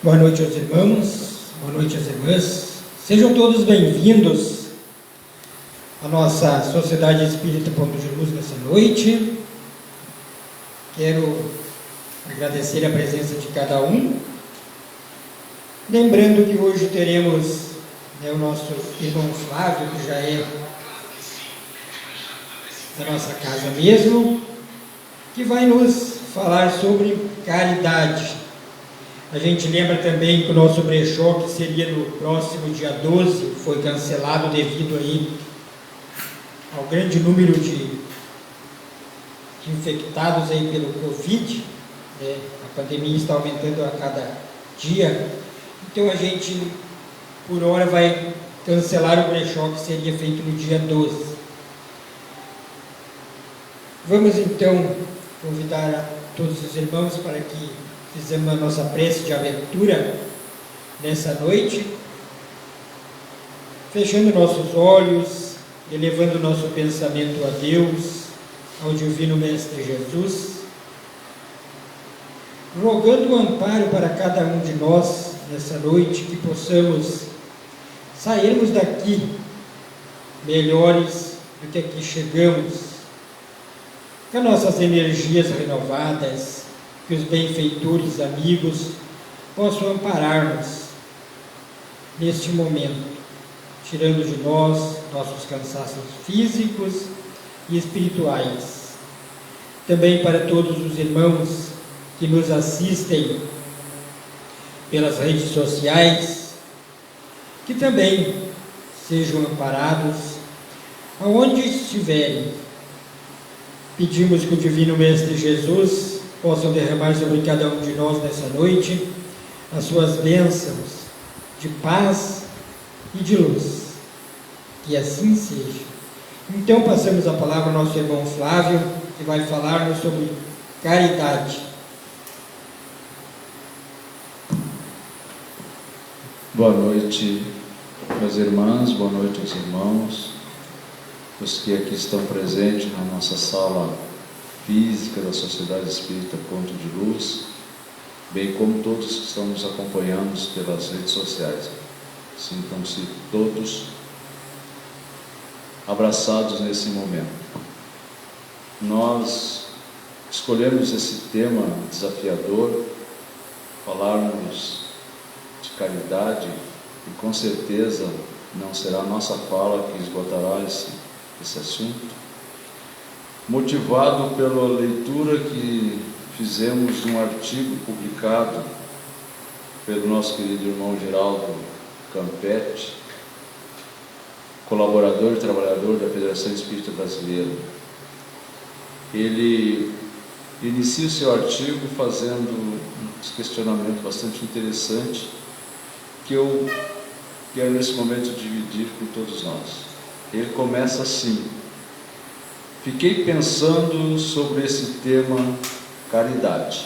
Boa noite aos irmãos, boa noite às irmãs. Sejam todos bem-vindos à nossa Sociedade Espírita Ponto de Luz nessa noite. Quero agradecer a presença de cada um, lembrando que hoje teremos o nosso irmão Flávio, que já é da nossa casa mesmo, que vai nos falar sobre caridade. A gente lembra também que o nosso brechó, que seria no próximo dia 12, foi cancelado devido aí ao grande número de infectados aí pelo Covid, né? A pandemia está aumentando a cada dia, então a gente, por hora, vai cancelar o brechó que seria feito no dia 12. Vamos então convidar a todos os irmãos para que fizemos a nossa prece de abertura nessa noite, fechando nossos olhos, elevando nosso pensamento a Deus, ao Divino Mestre Jesus, rogando o amparo para cada um de nós nessa noite, que possamos sairmos daqui melhores do que aqui chegamos, com as nossas energias renovadas, que os benfeitores amigos possam amparar-nos neste momento, tirando de nós nossos cansaços físicos e espirituais. Também para todos os irmãos que nos assistem pelas redes sociais, que também sejam amparados aonde estiverem. Pedimos que o Divino Mestre Jesus possam derramar sobre cada um de nós nessa noite as suas bênçãos de paz e de luz. Que assim seja. Então passamos a palavra ao nosso irmão Flávio, que vai falar-nos sobre caridade. Boa noite, meus irmãos, boa noite aos irmãos, os que aqui estão presentes na nossa sala física da Sociedade Espírita Ponto de Luz, bem como todos que estão nos acompanhando pelas redes sociais. Sintam-se todos abraçados nesse momento. Nós escolhemos esse tema desafiador, falarmos de caridade, e com certeza não será a nossa fala que esgotará esse assunto, motivado pela leitura que fizemos de um artigo publicado pelo nosso querido irmão Geraldo Campetti, colaborador e trabalhador da Federação Espírita Brasileira. Ele inicia o seu artigo fazendo um questionamento bastante interessante, que eu quero nesse momento dividir com todos nós. Ele começa assim: fiquei pensando sobre esse tema caridade.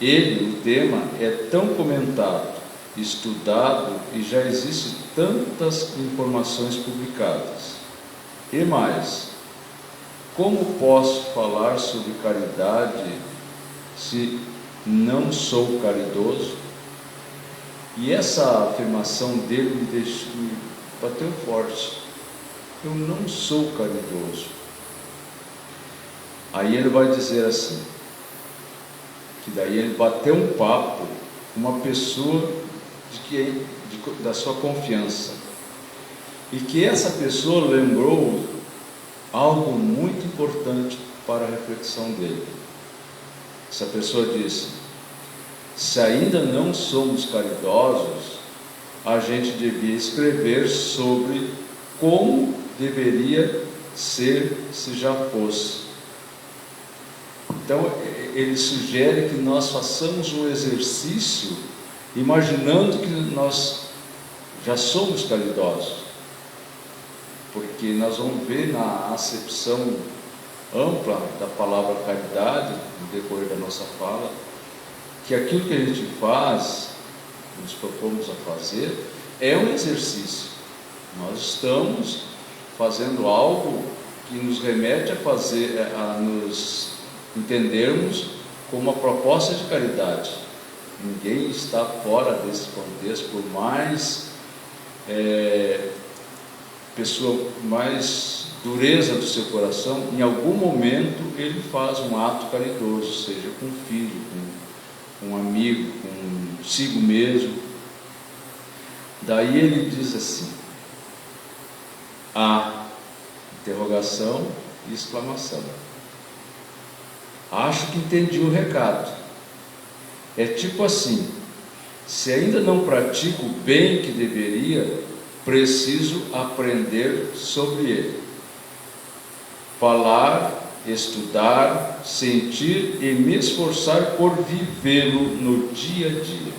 O tema é tão comentado, estudado e já existem tantas informações publicadas. E mais, como posso falar sobre caridade se não sou caridoso? E essa afirmação dele me bateu forte. Eu não sou caridoso. Aí ele vai dizer assim, que daí ele bateu um papo com uma pessoa da sua confiança, e que essa pessoa lembrou algo muito importante para a reflexão dele. Essa pessoa disse: se ainda não somos caridosos, a gente devia escrever sobre como deveria ser se já fosse. Então ele sugere que nós façamos um exercício imaginando que nós já somos caridosos, porque nós vamos ver na acepção ampla da palavra caridade, no decorrer da nossa fala, que aquilo que a gente faz, nos propomos a fazer, é um exercício. Nós estamos fazendo algo que nos remete a nos entendermos como uma proposta de caridade. Ninguém está fora desse contexto, por mais pessoa, mais dureza do seu coração, em algum momento ele faz um ato caridoso, seja com um filho, com um amigo, consigo mesmo. Daí ele diz assim, interrogação e exclamação. Acho que entendi o recado. É tipo assim, se ainda não pratico o bem que deveria, preciso aprender sobre ele. Falar, estudar, sentir e me esforçar por vivê-lo no dia a dia.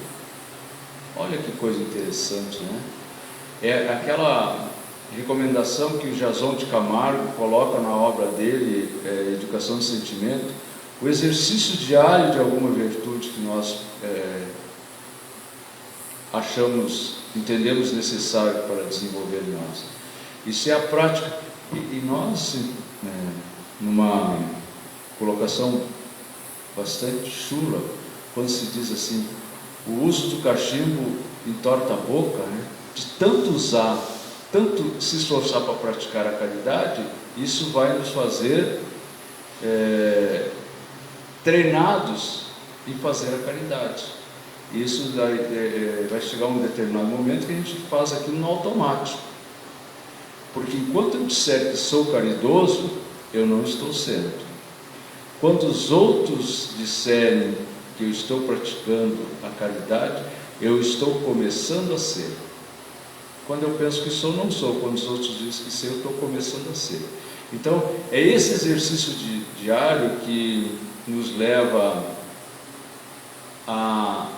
Olha que coisa interessante, né? É aquela recomendação que o Jason de Camargo coloca na obra dele, Educação do Sentimento, o exercício diário de alguma virtude que nós entendemos necessário para desenvolver em nós. Isso é a prática, e nós, numa colocação bastante chula, quando se diz assim, o uso do cachimbo entorta a boca, né? De tanto usar, tanto se esforçar para praticar a caridade, isso vai nos fazer treinados em fazer a caridade. Isso vai chegar um determinado momento que a gente faz aquilo no automático, porque enquanto eu disser que sou caridoso, eu não estou sendo. Quando os outros disserem que eu estou praticando a caridade, eu estou começando a ser. Quando eu penso que sou, não sou. Quando os outros dizem que sou, eu estou começando a ser. Então, é esse exercício diário que nos leva a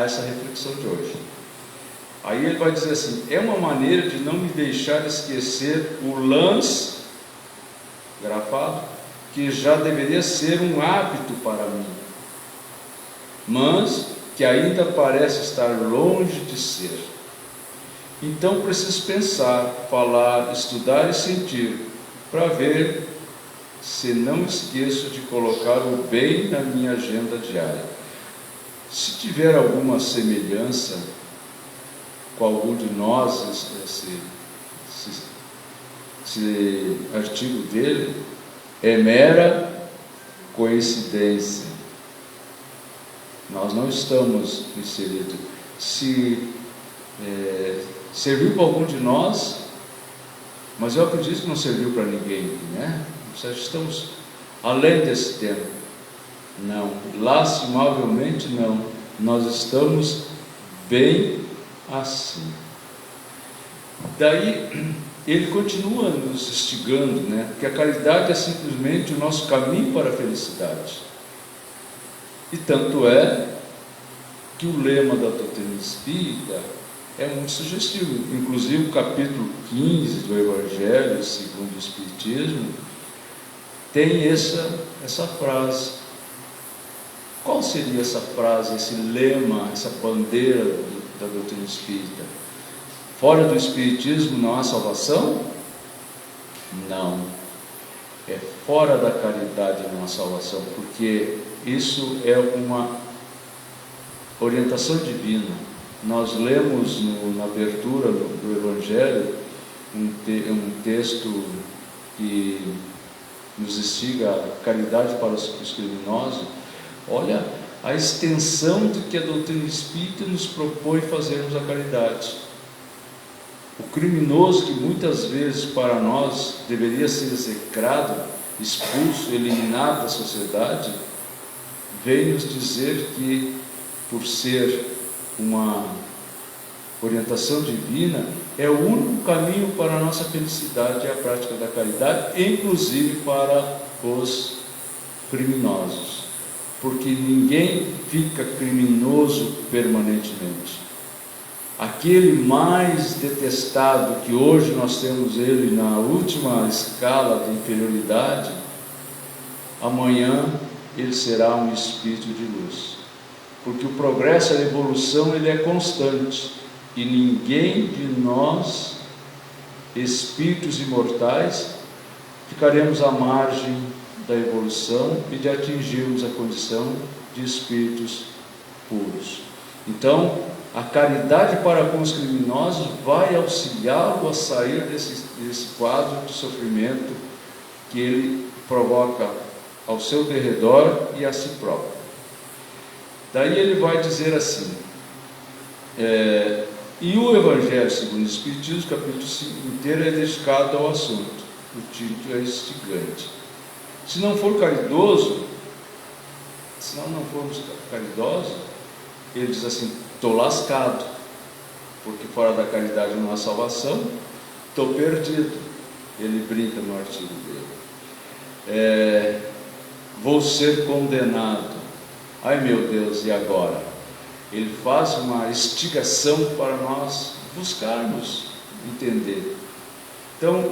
essa reflexão de hoje. Aí ele vai dizer assim, é uma maneira de não me deixar esquecer o lance grafado, que já deveria ser um hábito para mim, mas que ainda parece estar longe de ser. Então preciso pensar, falar, estudar e sentir, para ver se não esqueço de colocar o bem na minha agenda diária. Se tiver alguma semelhança com algum de nós, esse artigo dele, é mera coincidência. Nós não estamos inseridos. Se serviu para algum de nós, mas eu acredito que não serviu para ninguém, né? Nós estamos além desse tempo. Não, lastimavelmente não. Nós estamos bem assim. Daí ele continua nos instigando, né? Porque a caridade é simplesmente o nosso caminho para a felicidade. E tanto é que o lema da doutrina espírita é muito sugestivo. Inclusive o capítulo 15 do Evangelho segundo o Espiritismo tem essa frase. Qual seria essa frase, esse lema, essa bandeira da doutrina espírita? Fora do Espiritismo não há salvação? Não. É fora da caridade não há salvação, porque isso é uma orientação divina. Nós lemos na abertura do Evangelho um texto que nos instiga a caridade para os criminosos. Olha a extensão do que a doutrina espírita nos propõe fazermos a caridade. O criminoso, que muitas vezes para nós deveria ser execrado, expulso, eliminado da sociedade, vem nos dizer que, por ser uma orientação divina, é o único caminho para a nossa felicidade, é a prática da caridade, inclusive para os criminosos, porque ninguém fica criminoso permanentemente. Aquele mais detestado, que hoje nós temos ele na última escala de inferioridade, amanhã ele será um espírito de luz, porque o progresso, a evolução, ele é constante, e ninguém de nós, espíritos imortais, ficaremos à margem da evolução e de atingirmos a condição de espíritos puros. Então, a caridade para com os criminosos vai auxiliá-lo a sair desse quadro de sofrimento que ele provoca ao seu derredor e a si próprio. Daí ele vai dizer assim, e o Evangelho segundo o Espiritismo, capítulo 5 inteiro, é dedicado ao assunto. O título é instigante. Se não for caridoso, se não formos caridosos, ele diz assim, estou lascado, porque fora da caridade não há salvação, estou perdido. Ele brinca no artigo dele. Vou ser condenado. Ai meu Deus, e agora? Ele faz uma instigação para nós buscarmos entender. Então,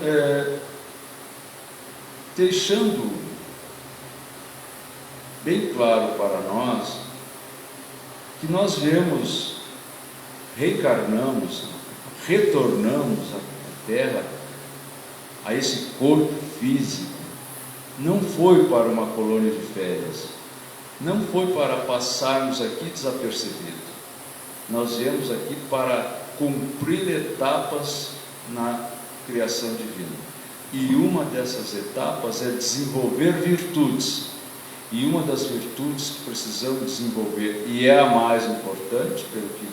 deixando bem claro para nós que nós viemos, reencarnamos, retornamos à Terra, a esse corpo físico, não foi para uma colônia de férias, não foi para passarmos aqui desapercebido. Nós viemos aqui para cumprir etapas na criação divina. E uma dessas etapas é desenvolver virtudes. E uma das virtudes que precisamos desenvolver, e é a mais importante, pelo que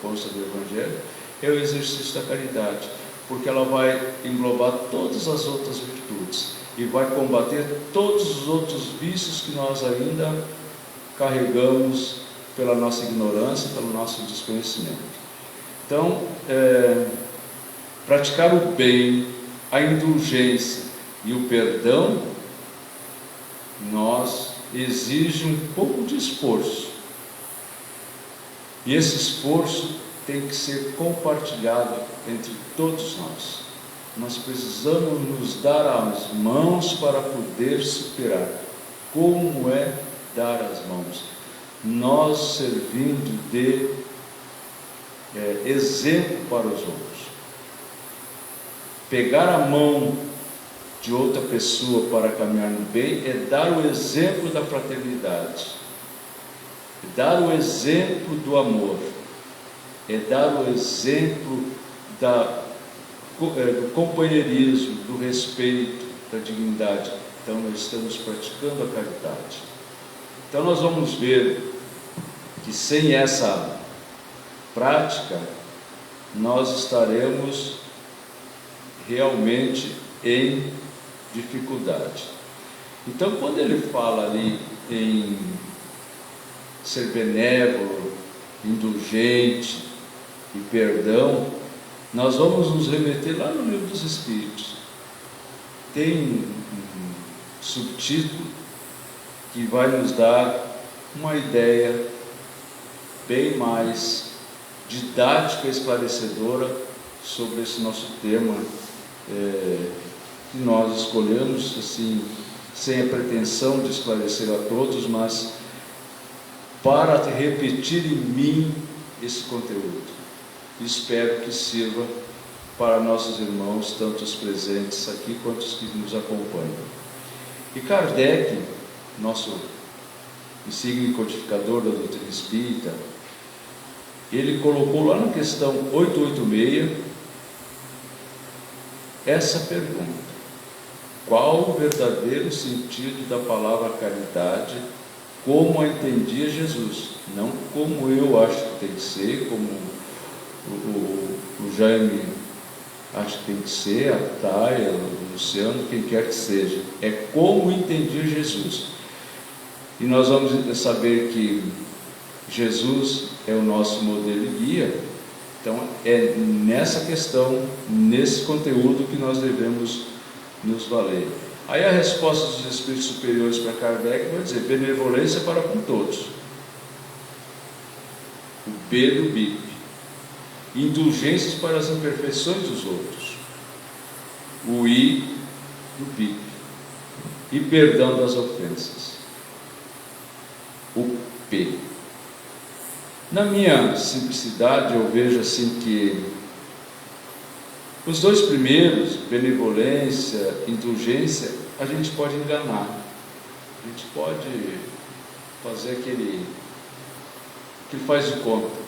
consta do Evangelho, é o exercício da caridade, porque ela vai englobar todas as outras virtudes e vai combater todos os outros vícios que nós ainda carregamos pela nossa ignorância, pelo nosso desconhecimento. Então, praticar o bem, a indulgência e o perdão, exige um pouco de esforço. E esse esforço tem que ser compartilhado entre todos nós. Nós precisamos nos dar as mãos para poder superar. Como é dar as mãos? Nós servindo de exemplo para os outros. Pegar a mão de outra pessoa para caminhar no bem é dar o exemplo da fraternidade, é dar o exemplo do amor, é dar o exemplo do companheirismo, do respeito, da dignidade. Então nós estamos praticando a caridade. Então nós vamos ver que sem essa prática nós estaremos realmente em dificuldade. Então, quando ele fala ali em ser benévolo, indulgente e perdão, nós vamos nos remeter lá no Livro dos Espíritos. Tem um subtítulo que vai nos dar uma ideia bem mais didática e esclarecedora sobre esse nosso tema, que nós escolhemos assim, sem a pretensão de esclarecer a todos, mas para repetir em mim esse conteúdo. Espero que sirva para nossos irmãos, tanto os presentes aqui quanto os que nos acompanham. E Kardec, nosso insigne codificador da doutrina espírita, ele colocou lá na questão 886 essa pergunta: qual o verdadeiro sentido da palavra caridade, como a entendia Jesus? Não como eu acho que tem que ser, como o Jaime acha que tem que ser, a Taia, o Luciano, quem quer que seja. É como entendia Jesus. E nós vamos saber que Jesus é o nosso modelo e guia. Então é nessa questão, nesse conteúdo que nós devemos nos valer. Aí a resposta dos espíritos superiores para Kardec vai dizer: benevolência para com todos, o B do BIP, indulgências para as imperfeições dos outros, o I do BIP, e perdão das ofensas, o P. Na minha simplicidade, eu vejo assim que os dois primeiros, benevolência, indulgência, a gente pode enganar, a gente pode fazer que ele faz de conta.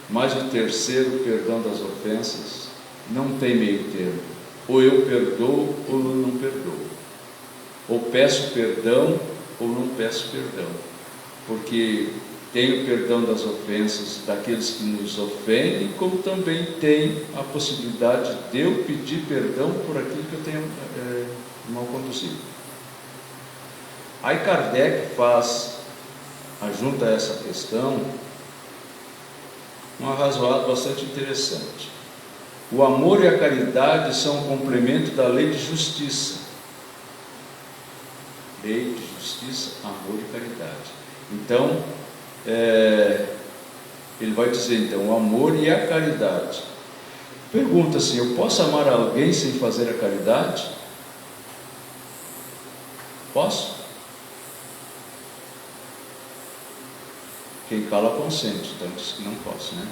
Mas o terceiro, perdão das ofensas, não tem meio termo. Ou eu perdoo ou eu não perdoo. Ou peço perdão ou não peço perdão. Porque tem o perdão das ofensas daqueles que nos ofendem, como também tem a possibilidade de eu pedir perdão por aquilo que eu tenho mal conduzido. Aí Kardec junta a essa questão um arrazoado bastante interessante. O amor e a caridade são um complemento da lei de justiça. Lei de justiça, amor e caridade. Então, ele vai dizer então, o amor e a caridade. Pergunta assim, eu posso amar alguém sem fazer a caridade? Posso? Quem cala consente, então diz que não posso, né?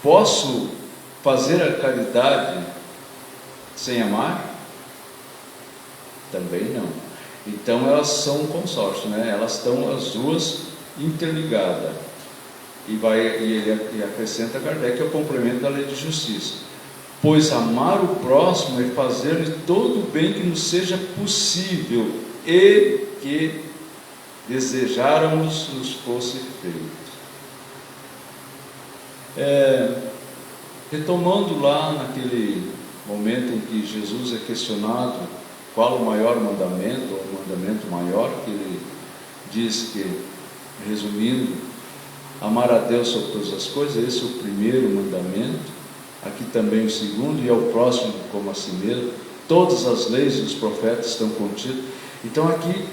Posso fazer a caridade sem amar? Também não. Então elas são um consórcio, né? Elas estão as duas interligadas. E ele acrescenta Kardec, que é o complemento da lei de justiça. Pois amar o próximo é fazer-lhe todo o bem que nos seja possível e que desejáramos nos fosse feito. Retomando lá naquele momento em que Jesus é questionado qual o maior mandamento, ou o mandamento maior, que ele diz que, resumindo, amar a Deus sobre todas as coisas, esse é o primeiro mandamento, aqui também o segundo, e ao próximo como a si mesmo. Todas as leis dos profetas estão contidas. Então aqui,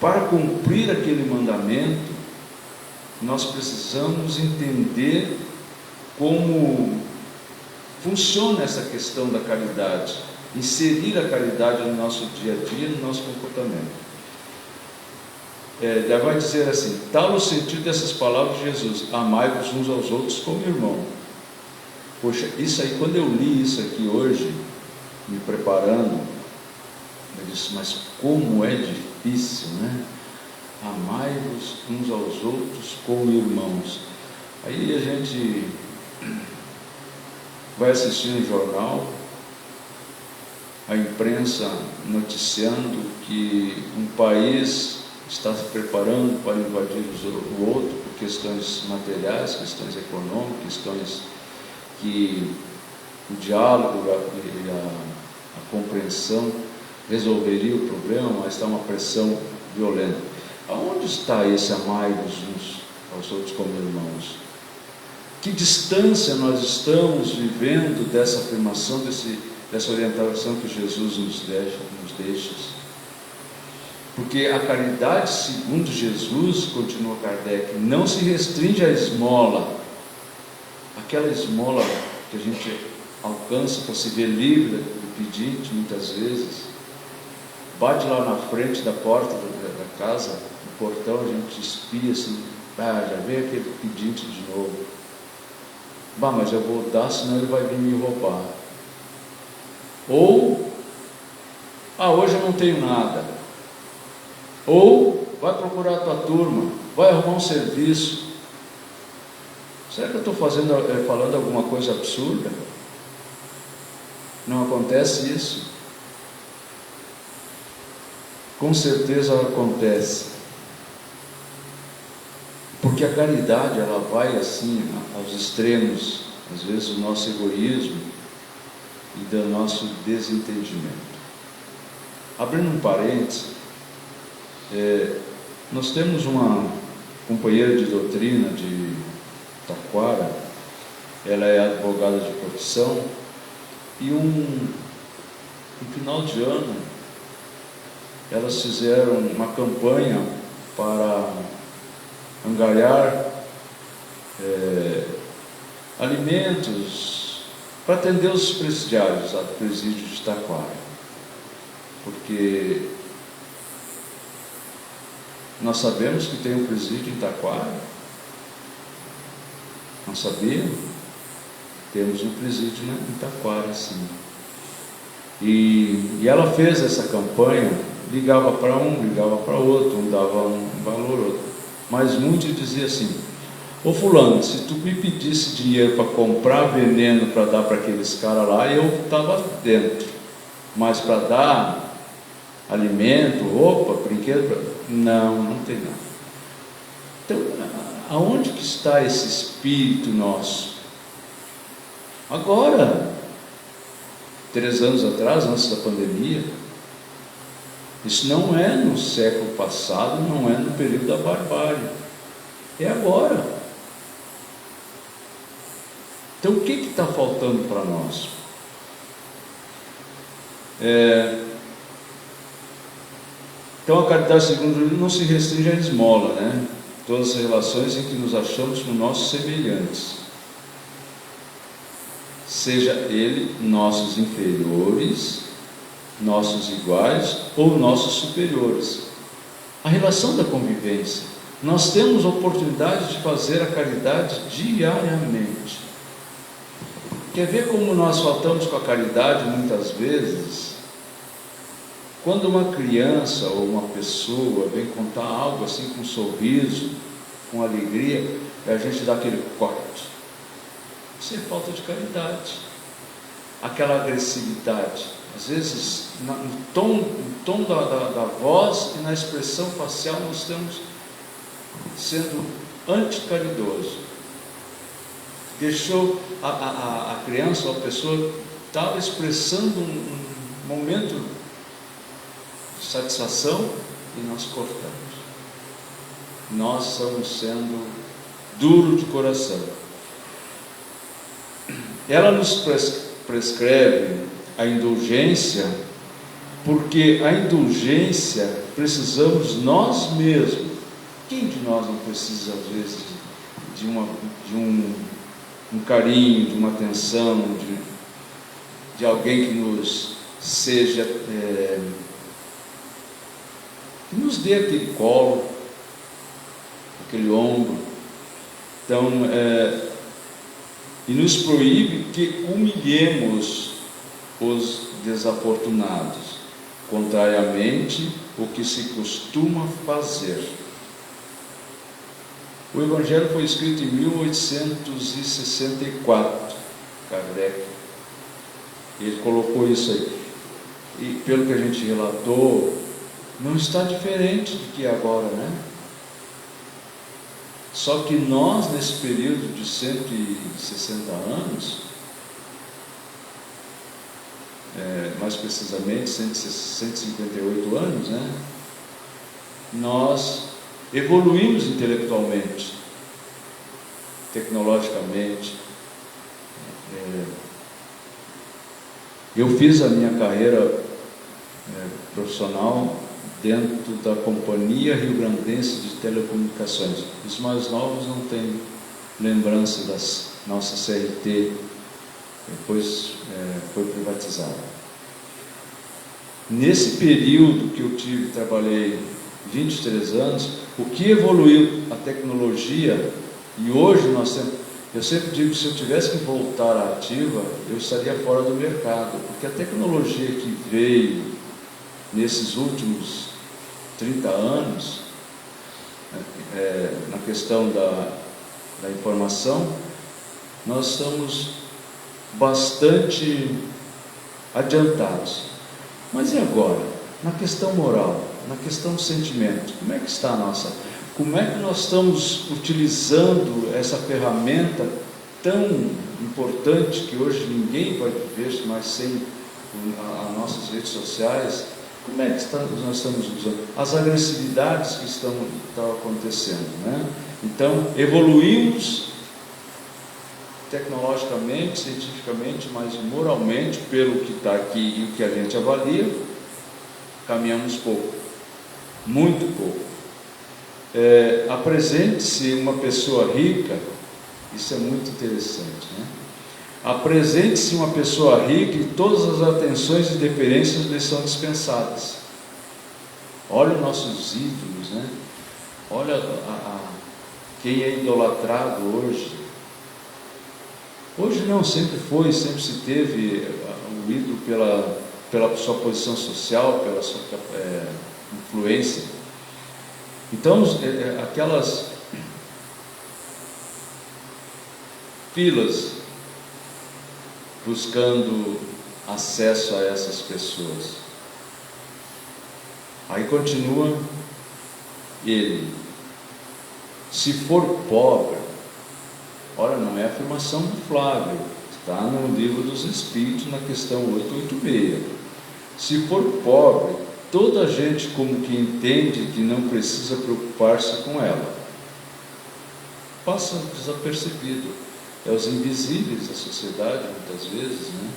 para cumprir aquele mandamento, nós precisamos entender como funciona essa questão da caridade, inserir a caridade no nosso dia a dia, no nosso comportamento. Ele vai dizer assim, tal o sentido dessas palavras de Jesus, amai-vos uns aos outros como irmão. Poxa, isso aí, quando eu li isso aqui hoje, me preparando, eu disse, mas como é difícil, né? Amai-vos uns aos outros como irmãos. Aí a gente vai assistindo o jornal, a imprensa noticiando que um país está se preparando para invadir o outro por questões materiais, questões econômicas, questões que o diálogo e a compreensão resolveria o problema, mas está uma pressão violenta. Aonde está esse amai-vos uns aos outros como irmãos? Que distância nós estamos vivendo dessa afirmação, dessa orientação que Jesus nos deixa? Porque a caridade, segundo Jesus, continua Kardec, não se restringe à esmola, aquela esmola que a gente alcança para se ver livre do pedinte, muitas vezes. Bate lá na frente da porta da casa, no portão, a gente espia assim, já vem aquele pedinte de novo. Mas eu vou dar, senão ele vai vir me roubar. Ou, hoje eu não tenho nada. Ou, vai procurar a tua turma, vai arrumar um serviço. Será que eu estou falando alguma coisa absurda? Não acontece isso? Com certeza acontece. Porque a caridade, ela vai assim, aos extremos, às vezes do nosso egoísmo e do nosso desentendimento. Abrindo um parênteses, nós temos uma companheira de doutrina de Taquara, ela é advogada de profissão, e no final de ano, elas fizeram uma campanha para angariar alimentos para atender os presidiários lá do presídio de Taquara, porque nós sabemos que tem um presídio em Taquara, não sabíamos? Temos um presídio em Taquara, sim. E ela fez essa campanha, ligava para um, ligava para outro, um dava um valor, outro. mas muitos diziam assim: ô fulano, se tu me pedisse dinheiro para comprar veneno para dar para aqueles caras lá, eu estava dentro, mas para dar alimento, roupa, brinquedo, não tem nada. Então, aonde que está esse espírito nosso? Agora, 3 anos atrás, antes da pandemia. Isso não é no século passado, não é no período da barbárie, é agora. Então o que está faltando para nós? Então a caridade segundo o livro não se restringe à esmola, né? Todas as relações em que nos achamos com nossos semelhantes, seja ele nossos inferiores, nossos iguais ou nossos superiores. A relação da convivência. Nós temos oportunidade de fazer a caridade diariamente. Quer ver como nós faltamos com a caridade muitas vezes? Quando uma criança ou uma pessoa vem contar algo assim com um sorriso, com alegria, a gente dá aquele corte. Isso é falta de caridade. Aquela agressividade. Às vezes, no tom da voz e na expressão facial, nós estamos sendo anticaridoso. Deixou a criança ou a pessoa estava expressando um momento de satisfação e nós cortamos. Nós estamos sendo duros de coração. Ela nos prescreve a indulgência, porque a indulgência precisamos nós mesmos. Quem de nós não precisa, às vezes, de um carinho, de uma atenção, de alguém que nos seja, que nos dê aquele colo, aquele ombro. Então, e nos proíbe que humilhemos os desafortunados, contrariamente o que se costuma fazer. O Evangelho foi escrito em 1864, Kardec, ele colocou isso aí, e pelo que a gente relatou, não está diferente do que é agora, né? Só que nós, nesse período de 160 anos, mais precisamente 158 anos, né? Nós evoluímos intelectualmente, tecnologicamente. Eu fiz a minha carreira profissional dentro da Companhia Rio Grandense de Telecomunicações. Os mais novos não têm lembrança das nossas CRT, depois foi privatizada. Nesse período que eu trabalhei 23 anos, o que evoluiu a tecnologia, e hoje nós temos, eu sempre digo que se eu tivesse que voltar à ativa, eu estaria fora do mercado, porque a tecnologia que veio nesses últimos 30 anos, na questão da informação, nós estamos bastante adiantados. Mas e agora? Na questão moral, na questão do sentimento, como é que está a nossa? Como é que nós estamos utilizando essa ferramenta tão importante que hoje ninguém vai viver mais sem as nossas redes sociais? Como é que nós estamos usando? As agressividades que estão acontecendo, né? Então, evoluímos tecnologicamente, cientificamente, mas moralmente, pelo que está aqui e o que a gente avalia, caminhamos pouco, muito pouco. Apresente-se uma pessoa rica, isso é muito interessante, né? Apresente-se uma pessoa rica e todas as atenções e deferências lhe são dispensadas. Olha os nossos ídolos, né? Olha quem é idolatrado hoje. Hoje não, sempre foi, sempre se teve o ídolo pela sua posição social, pela sua influência. Então, aquelas filas buscando acesso a essas pessoas. Aí continua ele: se for pobre, ora, não é afirmação do Flávio, está no Livro dos Espíritos, na questão 886. Se for pobre, toda a gente como que entende que não precisa preocupar-se com ela, passa desapercebido. É os invisíveis da sociedade, muitas vezes, né?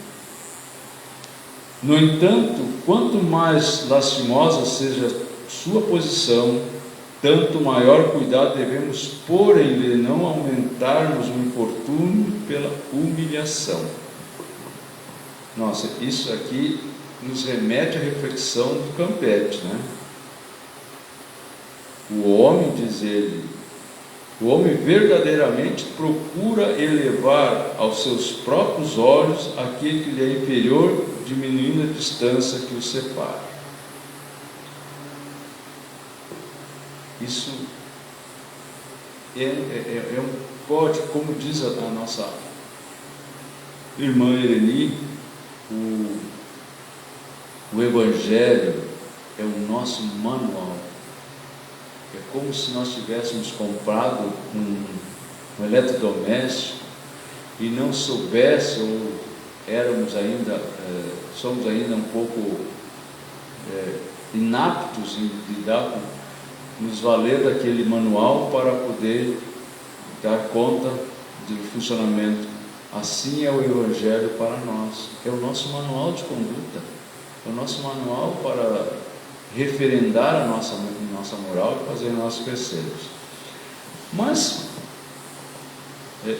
No entanto, quanto mais lastimosa seja sua posição, tanto maior cuidado devemos pôr em lhe não aumentarmos o infortúnio pela humilhação. Nossa, isso aqui nos remete à reflexão do Campeche, né? O homem, diz ele, o homem verdadeiramente procura elevar aos seus próprios olhos aquele que lhe é inferior, diminuindo a distância que o separa. Isso é um código, como diz a nossa irmã Ireni, o Evangelho é o nosso manual. É como se nós tivéssemos comprado um eletrodoméstico e não soubesse, ou somos ainda um pouco inaptos em lidar nos valer daquele manual para poder dar conta do funcionamento. Assim é o Evangelho para nós, é o nosso manual de conduta, é o nosso manual para referendar a nossa moral e fazer nós crescermos. Mas,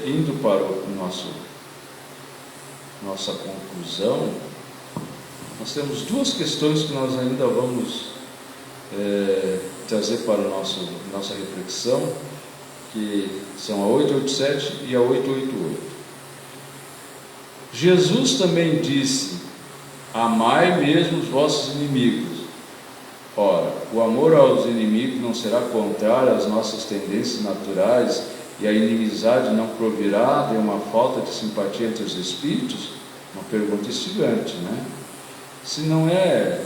indo para nossa conclusão, nós temos duas questões que nós ainda vamos trazer para nossa reflexão, que são a 887 e a 888. Jesus também disse: amai mesmo os vossos inimigos. Ora, o amor aos inimigos não será contrário às nossas tendências naturais, e a inimizade não provirá de uma falta de simpatia entre os espíritos? Uma pergunta instigante, né? Se não é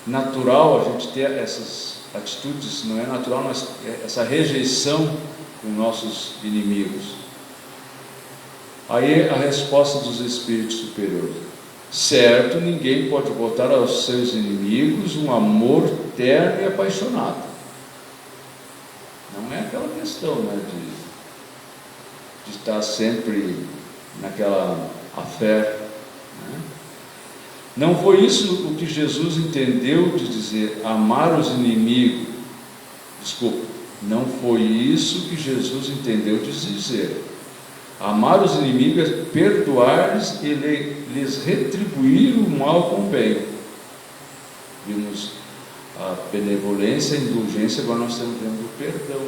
natural a gente ter essas atitudes, não é natural essa rejeição com nossos inimigos. Aí a resposta dos espíritos superiores: certo, ninguém pode botar aos seus inimigos um amor terno e apaixonado. Não é aquela questão, né, de estar sempre naquela afé, né? Não foi isso o que Jesus entendeu de dizer amar os inimigos. Desculpa, não foi isso que Jesus entendeu de dizer. Amar os inimigos é perdoar-lhes e lhes retribuir o mal com o bem. Vimos a benevolência, a indulgência, agora nós estamos vendo o perdão.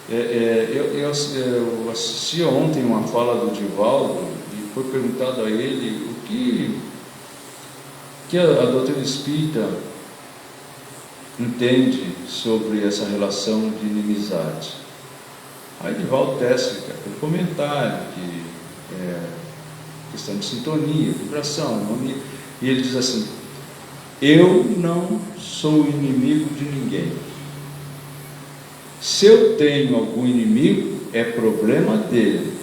Eu assisti ontem uma fala do Divaldo e foi perguntado a ele o que a doutrina espírita entende sobre essa relação de inimizade. Aí Divaldo tece aquele comentário que questão de sintonia, vibração, harmonia, e ele diz assim: eu não sou inimigo de ninguém. Se eu tenho algum inimigo, é problema dele.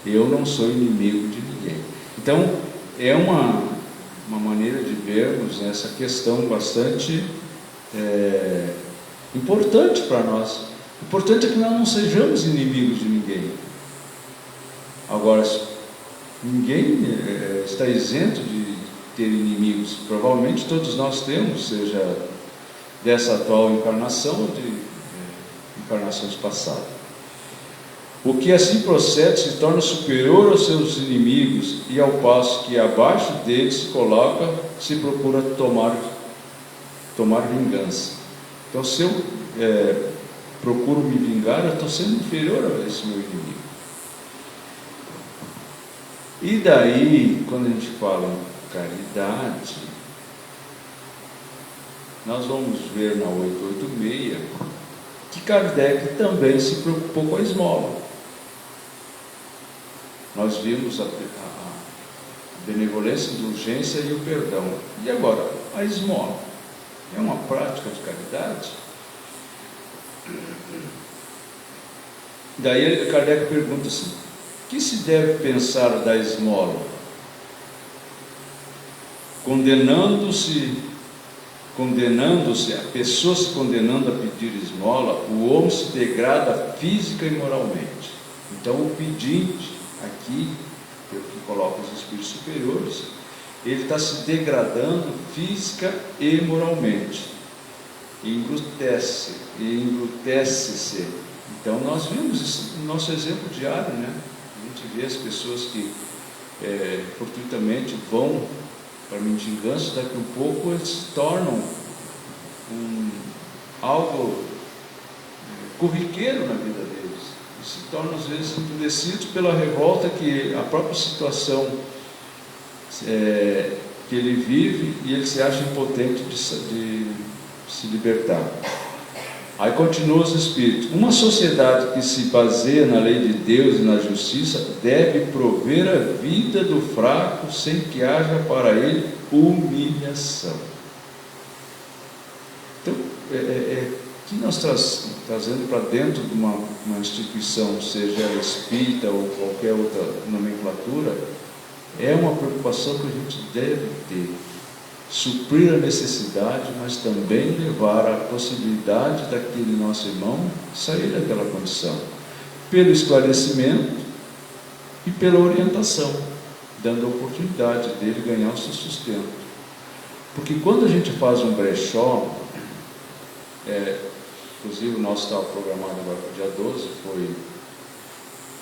Eu não sou inimigo de ninguém. Então, é uma maneira de vermos essa questão bastante importante para nós. O importante é que nós não sejamos inimigos de ninguém. Agora, ninguém está isento de ter inimigos. Provavelmente todos nós temos, seja dessa atual encarnação ou de encarnações passadas. O que assim procede se torna superior aos seus inimigos, e ao passo que abaixo deles se procura tomar vingança. Então, se eu procuro me vingar, eu estou sendo inferior a esse meu inimigo. E daí, quando a gente fala em caridade, nós vamos ver na 886 que Kardec também se preocupou com a esmola. Nós vimos a benevolência, a indulgência e o perdão. E agora, a esmola é uma prática de caridade? Daí Kardec pergunta assim: o que se deve pensar da esmola? Condenando-se, a pessoa se condenando a pedir esmola, o homem se degrada física e moralmente. Então o pedinte, aqui, que coloca os espíritos superiores, ele está se degradando física e moralmente, e engrutece-se. Então nós vimos isso no nosso exemplo diário, né? A gente vê as pessoas que fortuitamente vão para mendigança, daqui a um pouco eles se tornam algo corriqueiro na vida deles, e se tornam às vezes endurecidos pela revolta que a própria situação que ele vive, e ele se acha impotente de se libertar. Aí continua os espíritos: uma sociedade que se baseia na lei de Deus e na justiça deve prover a vida do fraco sem que haja para ele humilhação. Então, que nós trazendo para dentro de uma instituição, seja ela espírita ou qualquer outra nomenclatura, é uma preocupação que a gente deve ter. Suprir a necessidade, mas também levar a possibilidade daquele nosso irmão sair daquela condição, pelo esclarecimento e pela orientação, dando a oportunidade dele ganhar o seu sustento. Porque quando a gente faz um brechó, inclusive o nosso estava programado agora para o dia 12,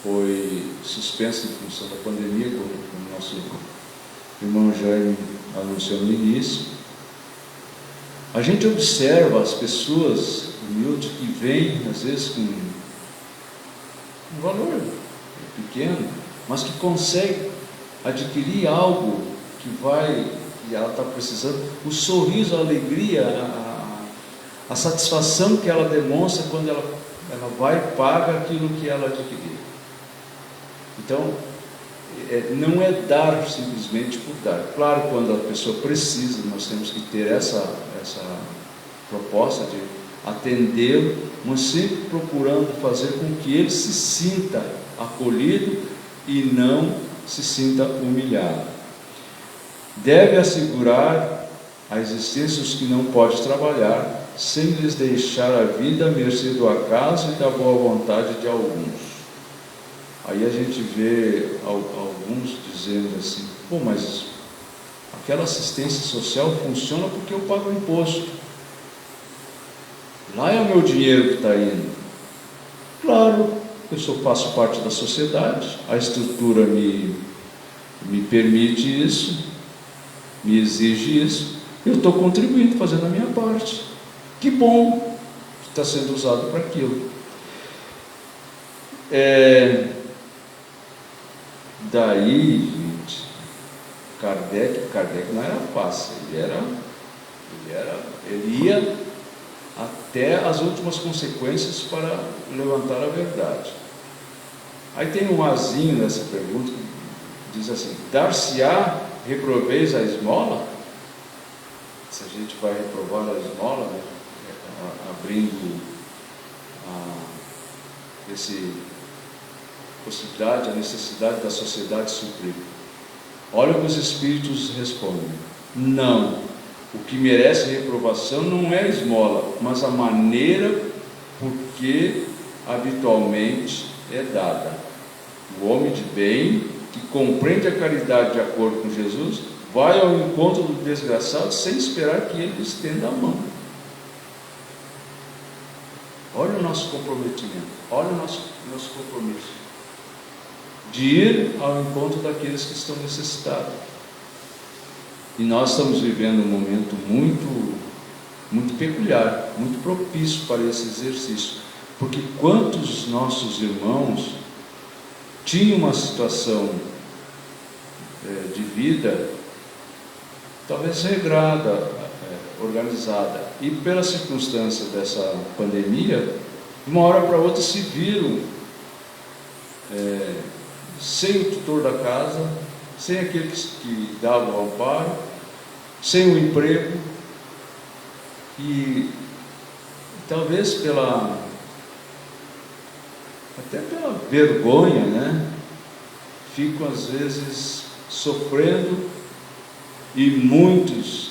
foi suspenso em função da pandemia, como o nosso irmão Jaime anunciou no início. A gente observa as pessoas humildes que vêm, às vezes com um valor pequeno, mas que conseguem adquirir algo que ela está precisando, o sorriso, a alegria, a satisfação que ela demonstra quando ela vai e paga aquilo que ela adquiriu. Então, não é dar simplesmente por dar. Claro, quando a pessoa precisa, nós temos que ter essa proposta de atendê-lo, mas sempre procurando fazer com que ele se sinta acolhido e não se sinta humilhado. Deve assegurar a existência dos que não podem trabalhar, sem lhes deixar a vida à mercê do acaso e da boa vontade de alguns. Aí a gente vê alguns dizendo assim: pô, mas aquela assistência social funciona porque eu pago imposto. Lá é o meu dinheiro que está indo. Claro, eu faço parte da sociedade, a estrutura me permite isso, me exige isso, eu estou contribuindo, fazendo a minha parte. Que bom que está sendo usado para aquilo. Daí, gente, Kardec não era fácil, ele ia até as últimas consequências para levantar a verdade. Aí tem um azinho nessa pergunta que diz assim: dar-se-á reproveis a esmola? Se a gente vai reprovar a esmola, né, abrindo a necessidade da sociedade suprir. Olha o que os espíritos respondem: não, o que merece reprovação não é a esmola, mas a maneira por que habitualmente é dada. O homem de bem, que compreende a caridade de acordo com Jesus, vai ao encontro do desgraçado sem esperar que ele estenda a mão. Olha o nosso comprometimento, olha o nosso compromisso de ir ao encontro daqueles que estão necessitados. E nós estamos vivendo um momento muito, muito peculiar, muito propício para esse exercício, porque quantos nossos irmãos tinham uma situação de vida talvez regrada, organizada. E pela circunstância dessa pandemia, de uma hora para outra se viram sem o tutor da casa, sem aquele que dava o amparo, sem o emprego, e talvez até pela vergonha, né? Ficam às vezes sofrendo, e muitos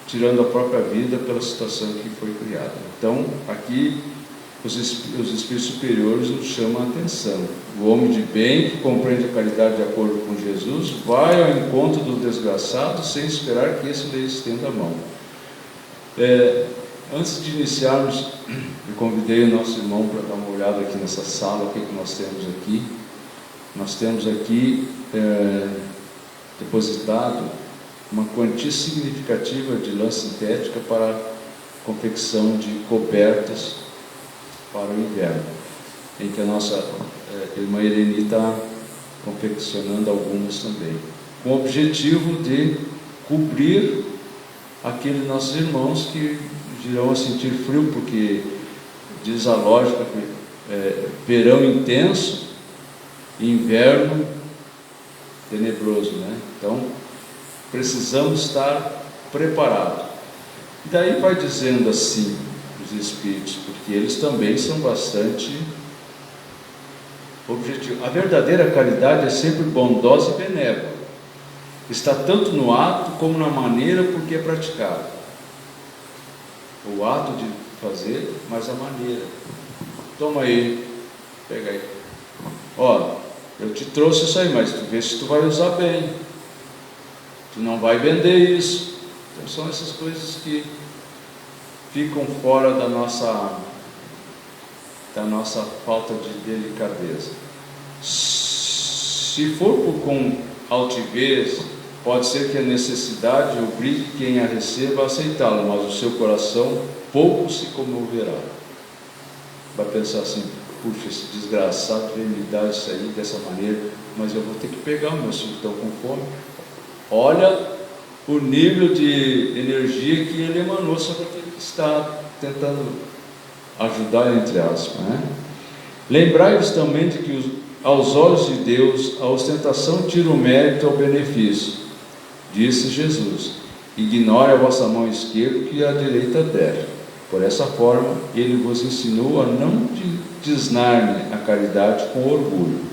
tirando a própria vida pela situação que foi criada. Então, aqui os espíritos superiores nos chamam a atenção. O homem de bem, que compreende a caridade de acordo com Jesus, vai ao encontro do desgraçado sem esperar que esse lhe estenda a mão. Antes de iniciarmos, eu convidei o nosso irmão para dar uma olhada aqui nessa sala. O que nós temos aqui? Nós temos aqui depositado uma quantia significativa de lã sintética para confecção de cobertas para o inverno, em que a nossa irmã Irene está confeccionando algumas também, com o objetivo de cobrir aqueles nossos irmãos que irão a sentir frio, porque diz a lógica que verão intenso e inverno tenebroso, né? Então precisamos estar preparados. E daí vai dizendo assim os espíritos, porque eles também são bastante objetivos. A verdadeira caridade é sempre bondosa e benévola, está tanto no ato como na maneira por que é praticada. O ato de fazer, mas a maneira. Toma aí, pega aí. Ó, eu te trouxe isso aí, mas tu vê se tu vai usar bem. Tu não vai vender isso. Então são essas coisas que ficam fora da nossa falta de delicadeza. Se for com altivez, pode ser que a necessidade obrigue quem a receba a aceitá-la, mas o seu coração pouco se comoverá. Vai pensar assim: puxa, esse desgraçado veio me dar isso aí dessa maneira, mas eu vou ter que pegar, meus filhos estão com fome. Olha o nível de energia que ele emanou sobre aquele que está tentando ajudar, entre aspas, né? Lembrai-vos também de que aos olhos de Deus a ostentação tira o mérito ao benefício. Disse Jesus: ignore a vossa mão esquerda que a direita der. Por essa forma ele vos ensinou a não desnar-me a caridade com orgulho.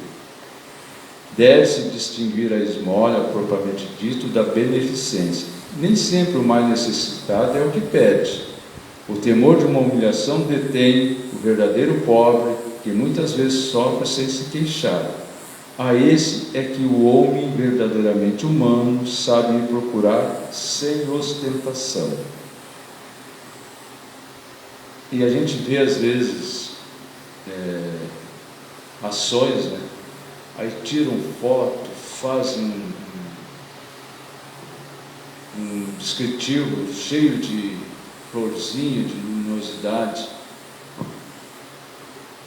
Deve-se distinguir a esmola, propriamente dito, da beneficência. Nem sempre o mais necessitado é o que pede. O temor de uma humilhação detém o verdadeiro pobre, que muitas vezes sofre sem se queixar. A esse é que o homem verdadeiramente humano sabe ir procurar sem ostentação. E a gente vê às vezes ações, né? Aí tiram foto, fazem um descritivo cheio de florzinha, de luminosidade.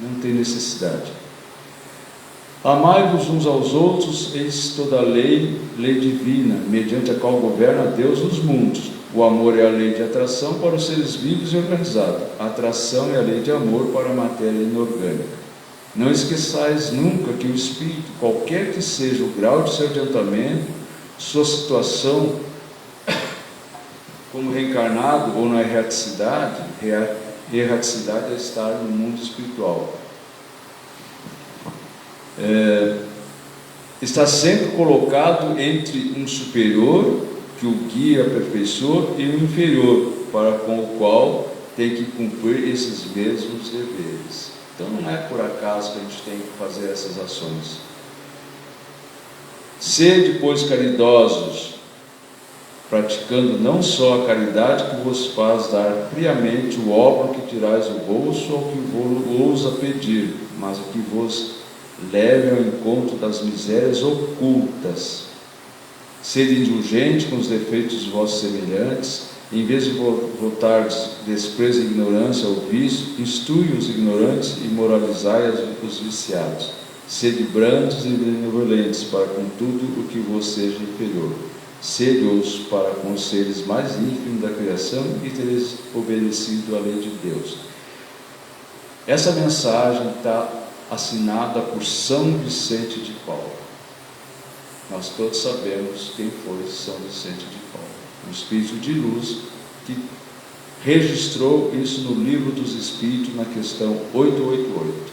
Não tem necessidade. Amai-vos uns aos outros, eis toda a lei divina, mediante a qual governa Deus os mundos. O amor é a lei de atração para os seres vivos e organizados. A atração é a lei de amor para a matéria inorgânica. Não esqueçais nunca que o espírito, qualquer que seja o grau de seu adiantamento, sua situação como reencarnado ou na erraticidade é estar no mundo espiritual. Está sempre colocado entre um superior, que o guia, aperfeiçoa, e um inferior, para com o qual tem que cumprir esses mesmos deveres. Então não é por acaso que a gente tem que fazer essas ações. Sede, pois, caridosos, praticando não só a caridade que vos faz dar friamente o óbolo que tirais do bolso ao que vos ousa pedir, mas o que vos leve ao encontro das misérias ocultas. Sede indulgente com os defeitos dos vossos semelhantes, em vez de votardes desprezo e ignorância ao vício, instrui os ignorantes e moralizai os viciados. Sede brandos e benevolentes para com tudo o que vos seja inferior. sede-os para com os seres mais ínfimos da criação e tereis obedecido à lei de Deus. Essa mensagem está assinada por São Vicente de Paulo. Nós todos sabemos quem foi São Vicente de Paulo, um espírito de luz que registrou isso no Livro dos Espíritos, na questão 888.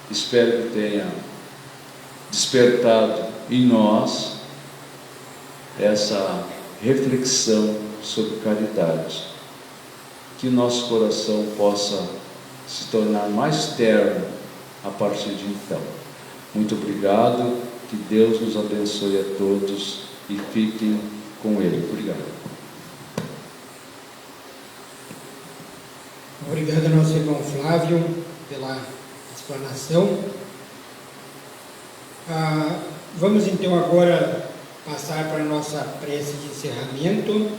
Espero que tenha despertado em nós essa reflexão sobre caridade, que nosso coração possa se tornar mais terno a partir de então. Muito obrigado, que Deus nos abençoe a todos e fiquem com Ele. Obrigado. Obrigado ao nosso irmão Flávio pela explanação. Vamos então agora passar para a nossa prece de encerramento.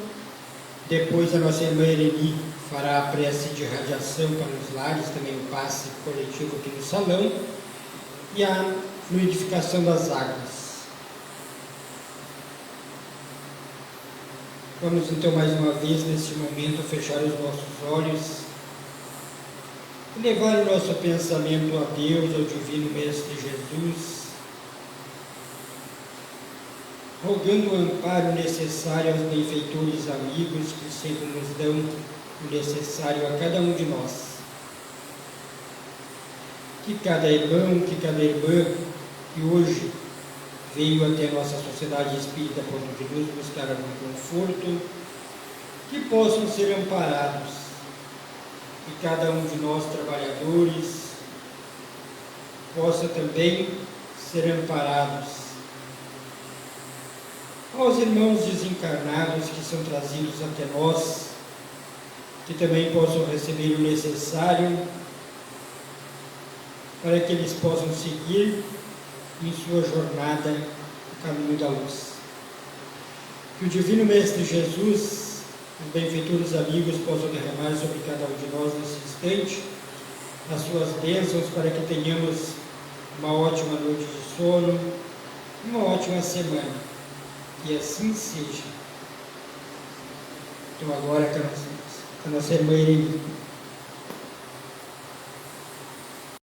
Depois a nossa irmã Ereni fará a prece de radiação para os lares, também o passe coletivo aqui no salão, e a fluidificação das águas. Vamos então mais uma vez neste momento fechar os nossos olhos e levar o nosso pensamento a Deus, ao Divino Mestre Jesus, rogando o amparo necessário aos benfeitores amigos que sempre nos dão o necessário a cada um de nós. Que cada irmão, que cada irmã que hoje veio até a nossa Sociedade Espírita Ponto de Luz buscar algum conforto, que possam ser amparados, e cada um de nós trabalhadores possa também ser amparados. Aos irmãos desencarnados que são trazidos até nós, que também possam receber o necessário para que eles possam seguir em sua jornada no caminho da luz. Que o Divino Mestre Jesus, os benfeitores amigos, possam derramar sobre cada um de nós nesse instante as suas bênçãos para que tenhamos uma ótima noite de sono, uma ótima semana. Que assim seja. Então agora, com a nossa irmã Irene.